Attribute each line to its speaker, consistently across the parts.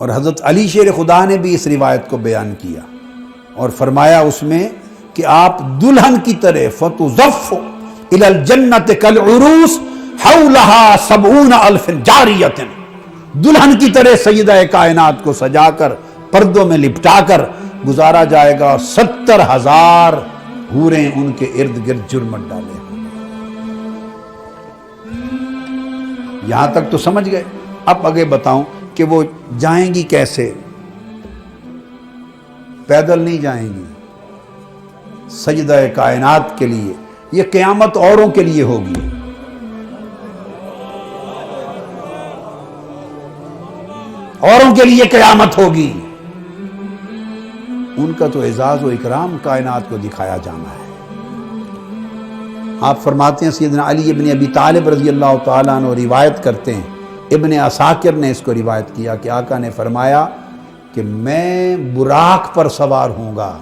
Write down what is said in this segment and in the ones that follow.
Speaker 1: اور حضرت علی شیر خدا نے بھی اس روایت کو بیان کیا اور فرمایا اس میں کہ آپ دلہن کی طرح فتزف الی الجنت کالعروس حولها 70,000 جاریۃ، دلہن کی طرح سیدہ کائنات کو سجا کر پردوں میں لپٹا کر گزارا جائے گا اور 70,000 حوریں ان کے ارد گرد جرمٹ ڈالے ہوں۔ یہاں تک تو سمجھ گئے۔ اب آگے بتاؤں کہ وہ جائیں گی کیسے؟ پیدل نہیں جائیں گی، سجدہ کائنات کے لیے۔ یہ قیامت اوروں کے لیے ہوگی، اوروں کے لیے قیامت ہوگی، ان کا تو اعزاز و اکرام کائنات کو دکھایا جانا ہے۔ آپ فرماتے ہیں سیدنا علی ابن ابی طالب رضی اللہ تعالیٰ عنہ روایت کرتے ہیں، ابن عساکر نے اس کو روایت کیا کہ آقا نے فرمایا کہ میں براق پر سوار ہوں گا،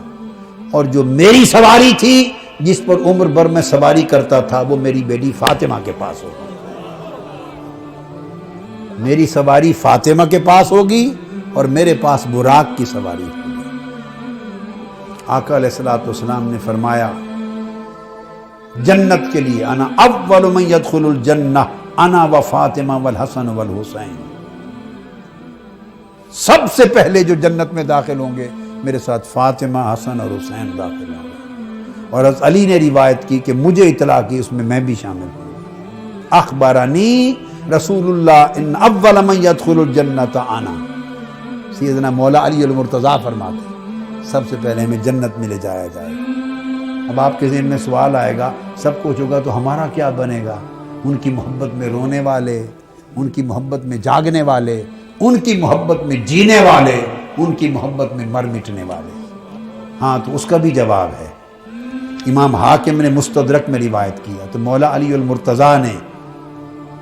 Speaker 1: اور جو میری سواری تھی جس پر عمر بھر میں سواری کرتا تھا وہ میری بیٹی فاطمہ کے پاس ہوگی، میری سواری فاطمہ کے پاس ہوگی اور میرے پاس براق کی سواری ہوگی۔ آقا علیہ السلام نے فرمایا جنت کے لیے انا اول من يدخل الجنہ انا و فاطمہ والحسن والحسین، سب سے پہلے جو جنت میں داخل ہوں گے میرے ساتھ فاطمہ، حسن اور حسین داخل ہوں گے۔ اور حضرت علی نے روایت کی کہ مجھے اطلاع کی اس میں بھی شامل ہوں۔ اخبرنی رسول اللہ ان اول من يدخل الجنۃ انا، سیدنا مولا علی المرتضیٰ فرماتے سب سے پہلے ہمیں جنت میں لے جایا جائے گا۔ اب آپ کے ذہن میں سوال آئے گا سب کچھ ہوگا تو ہمارا کیا بنے گا؟ ان کی محبت میں رونے والے، ان کی محبت میں جاگنے والے، ان کی محبت میں جینے والے، ان کی محبت میں مر مٹنے والے۔ ہاں تو اس کا بھی جواب ہے، امام حاکم نے مستدرک میں روایت کیا تو مولا علی المرتضیٰ نے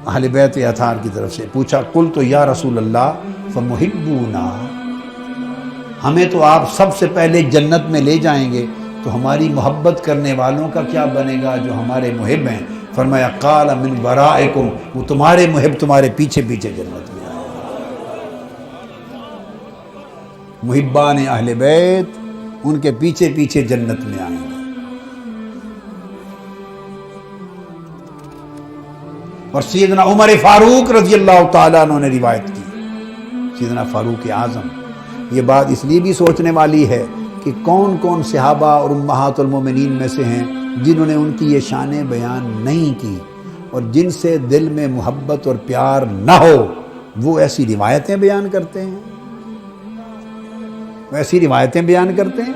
Speaker 1: اہل بیت اطہار کی طرف سے پوچھا، قلت یا رسول اللہ فمحبونا، ہمیں تو آپ سب سے پہلے جنت میں لے جائیں گے تو ہماری محبت کرنے والوں کا کیا بنے گا جو ہمارے محب ہیں؟ فرمایا قال من ورائکم، وہ تمہارے محب تمہارے پیچھے پیچھے جنت میں آئیں گے۔ محبان اہل بیت ان کے پیچھے پیچھے جنت میں آئیں گے۔ اور سیدنا عمر فاروق رضی اللہ تعالیٰ عنہ نے روایت کی، سیدنا فاروق اعظم، یہ بات اس لیے بھی سوچنے والی ہے کہ کون کون صحابہ اور امہات المومنین میں سے ہیں جنہوں نے ان کی یہ شانیں بیان نہیں کی، اور جن سے دل میں محبت اور پیار نہ ہو وہ ایسی روایتیں بیان کرتے ہیں، ایسی روایتیں بیان کرتے ہیں۔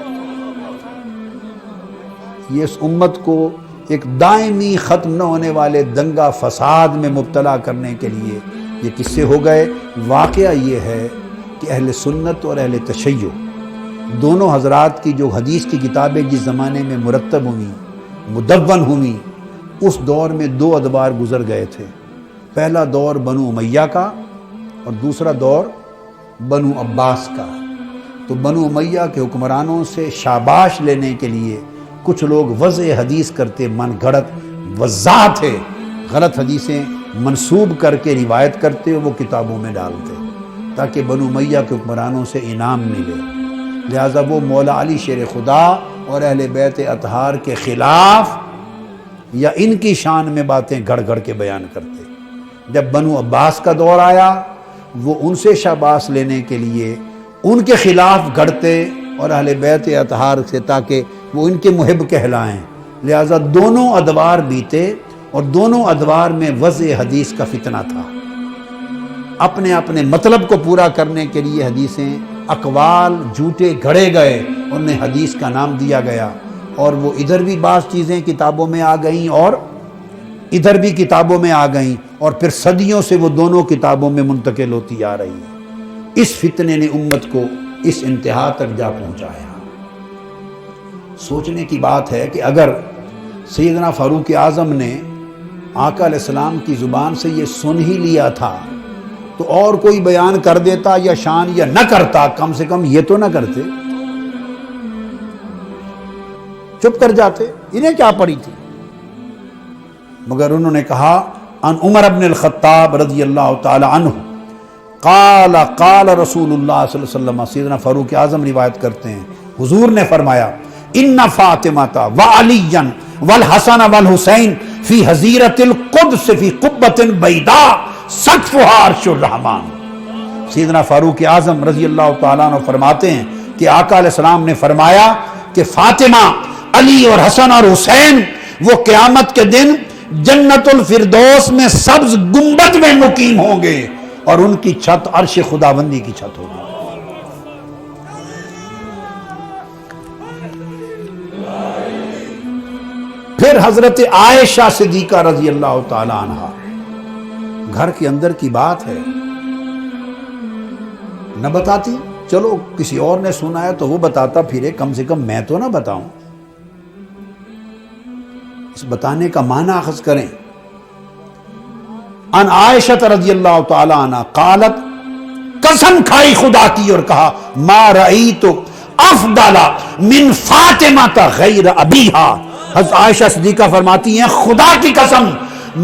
Speaker 1: یہ اس امت کو ایک دائمی ختم نہ ہونے والے دنگا فساد میں مبتلا کرنے کے لیے یہ قصے ہو گئے۔ واقعہ یہ ہے کہ اہل سنت اور اہل تشیع دونوں حضرات کی جو حدیث کی کتابیں جس زمانے میں مرتب ہوئیں، مدون ہوئیں، اس دور میں دو ادوار گزر گئے تھے۔ پہلا دور بنو امیہ کا اور دوسرا دور بنو عباس کا۔ تو بنو امیہ کے حکمرانوں سے شاباش لینے کے لیے کچھ لوگ وضع حدیث کرتے، من گھڑت وضاح تھے، غلط حدیثیں منسوب کر کے روایت کرتے وہ کتابوں میں ڈالتے تاکہ بنو امیہ کے حکمرانوں سے انعام ملے۔ لہٰذا وہ مولا علی شیر خدا اور اہل بیت اطہار کے خلاف یا ان کی شان میں باتیں گھڑ گھڑ کے بیان کرتے۔ جب بنو عباس کا دور آیا وہ ان سے شاباش لینے کے لیے ان کے خلاف گھڑتے اور اہل بیت اطہار سے تاکہ وہ ان کے محب کہلائیں۔ لہٰذا دونوں ادوار بیتے اور دونوں ادوار میں وضع حدیث کا فتنہ تھا۔ اپنے اپنے مطلب کو پورا کرنے کے لیے حدیثیں اقوال جھوٹے گھڑے گئے، انہیں حدیث کا نام دیا گیا، اور وہ ادھر بھی بعض چیزیں کتابوں میں آ گئیں اور ادھر بھی کتابوں میں آ گئیں، اور پھر صدیوں سے وہ دونوں کتابوں میں منتقل ہوتی آ رہی ہیں۔ اس فتنے نے امت کو اس انتہا تک جا پہنچایا۔ سوچنے کی بات ہے کہ اگر سیدنا فاروق اعظم نے آقا علیہ السلام کی زبان سے یہ سن ہی لیا تھا تو اور کوئی بیان کر دیتا یا شان یا نہ کرتا، کم سے کم یہ تو نہ کرتے، چپ کر جاتے، انہیں کیا پڑی تھی۔ مگر انہوں نے کہا ان عمر بن الخطاب رضی اللہ تعالی عنہ قال قال رسول اللہ صلی اللہ علیہ وسلم، سیدنا فاروق اعظم روایت کرتے ہیں حضور نے فرمایا ان فاطمہ وعلی والحسن والحسین فی حظیرۃ القدس فی قبۃ بیضاء سقفها عرش الرحمن۔ سیدنا فاروق اعظم رضی اللہ تعالیٰ عنہ فرماتے ہیں کہ آقا علیہ السلام نے فرمایا کہ فاطمہ، علی اور حسن اور حسین وہ قیامت کے دن جنت الفردوس میں سبز گنبد میں مقیم ہوں گے اور ان کی چھت عرش خداوندی کی چھت ہوگی۔ پھر حضرت عائشہ صدیقہ رضی اللہ تعالی عنہا، گھر کے اندر کی بات ہے، نہ بتاتی، چلو کسی اور نے سنا ہے تو وہ بتاتا پھرے، کم سے کم میں تو نہ بتاؤں۔ اس بتانے کا معنی اخذ کریں۔ ان عائشہ رضی اللہ تعالی عنہ قالت، قسم کھائی خدا کی اور کہا ما رأیت افضل من فاطمہ غیر ابیہا۔ حضرت عائشہ صدیقہ فرماتی ہیں خدا کی قسم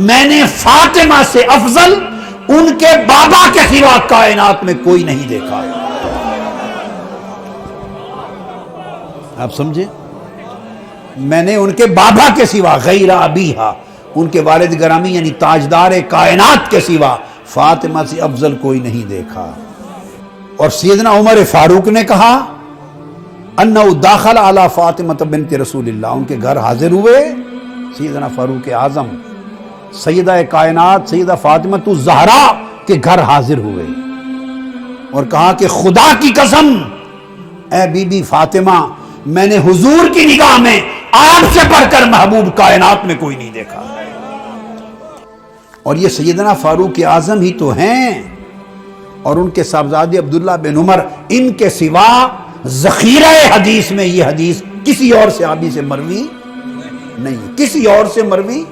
Speaker 1: میں نے فاطمہ سے افضل ان کے بابا کے سوا کائنات میں کوئی نہیں دیکھا۔ آپ سمجھے؟ میں نے ان کے بابا کے سوا غیر ابیہا، ان کے والد گرامی یعنی تاجدار کائنات کے سوا فاطمہ سے افضل کوئی نہیں دیکھا۔ اور سیدنا عمر فاروق نے کہا انہو داخل علی فاطمہ بنت رسول اللہ، ان کے گھر حاضر ہوئے سیدنا فاروق اعظم سیدہ کائنات سیدہ فاطمہ الزہرا کے گھر حاضر ہوئے اور کہا کہ خدا کی قسم اے بی بی فاطمہ میں نے حضور کی نگاہ میں آپ سے بڑھ کر محبوب کائنات میں کوئی نہیں دیکھا۔ اور یہ سیدنا فاروق اعظم ہی تو ہیں اور ان کے صاحبزادے عبداللہ بن عمر، ان کے سوا ذخیرہ حدیث میں یہ حدیث کسی اور صحابی سے مروی نہیں، کسی اور سے مروی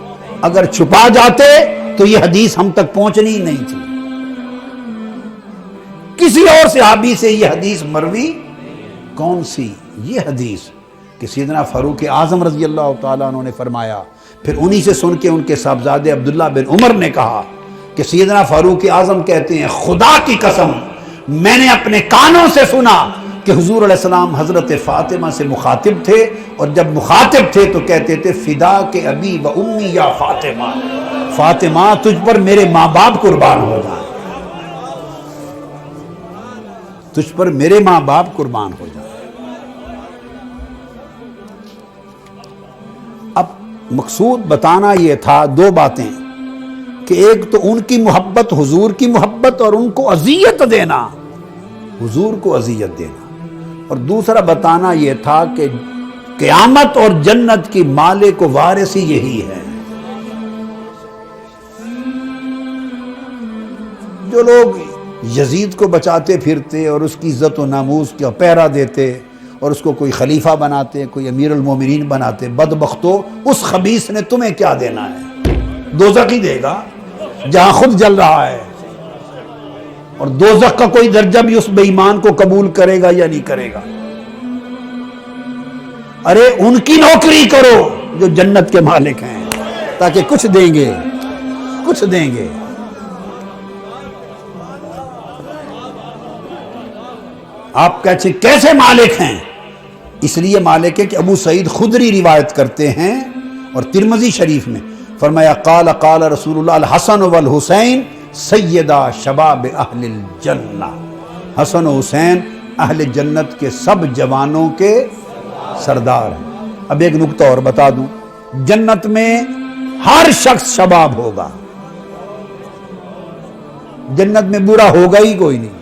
Speaker 1: اگر چھپا جاتے تو یہ حدیث ہم تک پہنچنی ہی نہیں تھی۔ کسی اور صحابی سے یہ حدیث مروی کون سی؟ یہ حدیث کہ سیدنا فاروق اعظم رضی اللہ تعالیٰ عنہ نے فرمایا، پھر انہی سے سن کے ان کے صاحبزادے عبداللہ بن عمر نے کہا کہ سیدنا فاروق اعظم کہتے ہیں خدا کی قسم میں نے اپنے کانوں سے سنا کہ حضور علیہ السلام حضرت فاطمہ سے مخاطب تھے، اور جب مخاطب تھے تو کہتے تھے فدا کے ابی و امی یا فاطمہ، فاطمہ تجھ پر میرے ماں باپ قربان ہو جائیں، تجھ پر میرے ماں باپ قربان ہو جائیں۔ اب مقصود بتانا یہ تھا دو باتیں، کہ ایک تو ان کی محبت حضور کی محبت اور ان کو اذیت دینا، حضور کو اذیت دینا، اور دوسرا بتانا یہ تھا کہ قیامت اور جنت کی مالک و وارث یہی ہے۔ جو لوگ یزید کو بچاتے پھرتے اور اس کی عزت و ناموس کا پہرا دیتے اور اس کو کوئی خلیفہ بناتے، کوئی امیر المومنین بناتے، بدبختو اس خبیث نے تمہیں کیا دینا ہے؟ دوزخ ہی دے گا جہاں خود جل رہا ہے، اور دوزخ کا کوئی درجہ بھی اس بے ایمان کو قبول کرے گا یا نہیں کرے گا؟ ارے ان کی نوکری کرو جو جنت کے مالک ہیں، تاکہ کچھ دیں گے، کچھ دیں گے۔ آپ کہتے ہیں کیسے مالک ہیں؟ اس لیے مالک ہے کہ ابو سعید خدری روایت کرتے ہیں اور ترمذی شریف میں فرمایا قال قال رسول اللہ الحسن والحسین سیدہ شباب اہل الجنہ، حسن و حسین اہل جنت کے سب جوانوں کے سردار ہیں۔ اب ایک نکتہ اور بتا دوں، جنت میں ہر شخص شباب ہوگا، جنت میں بوڑھا ہوگا ہی کوئی نہیں،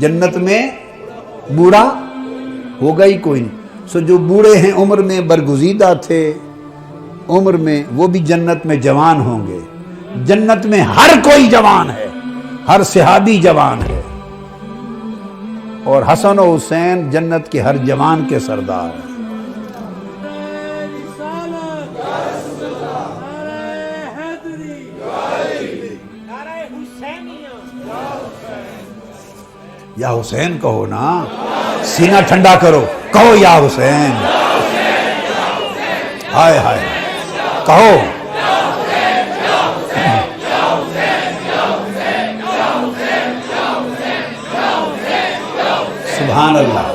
Speaker 1: جنت میں بوڑھا ہوگا ہی کوئی نہیں۔ سو جو بوڑھے ہیں عمر میں برگزیدہ تھے عمر میں، وہ بھی جنت میں جوان ہوں گے۔ جنت میں ہر کوئی جوان ہے، ہر صحابی جوان ہے، اور حسن و حسین جنت کے ہر جوان کے سردار ہیں۔ یا حسین کہو نا، سینہ ٹھنڈا کرو، کہو یا حسین، ہائے ہائے کہو۔ سبحان اللہ.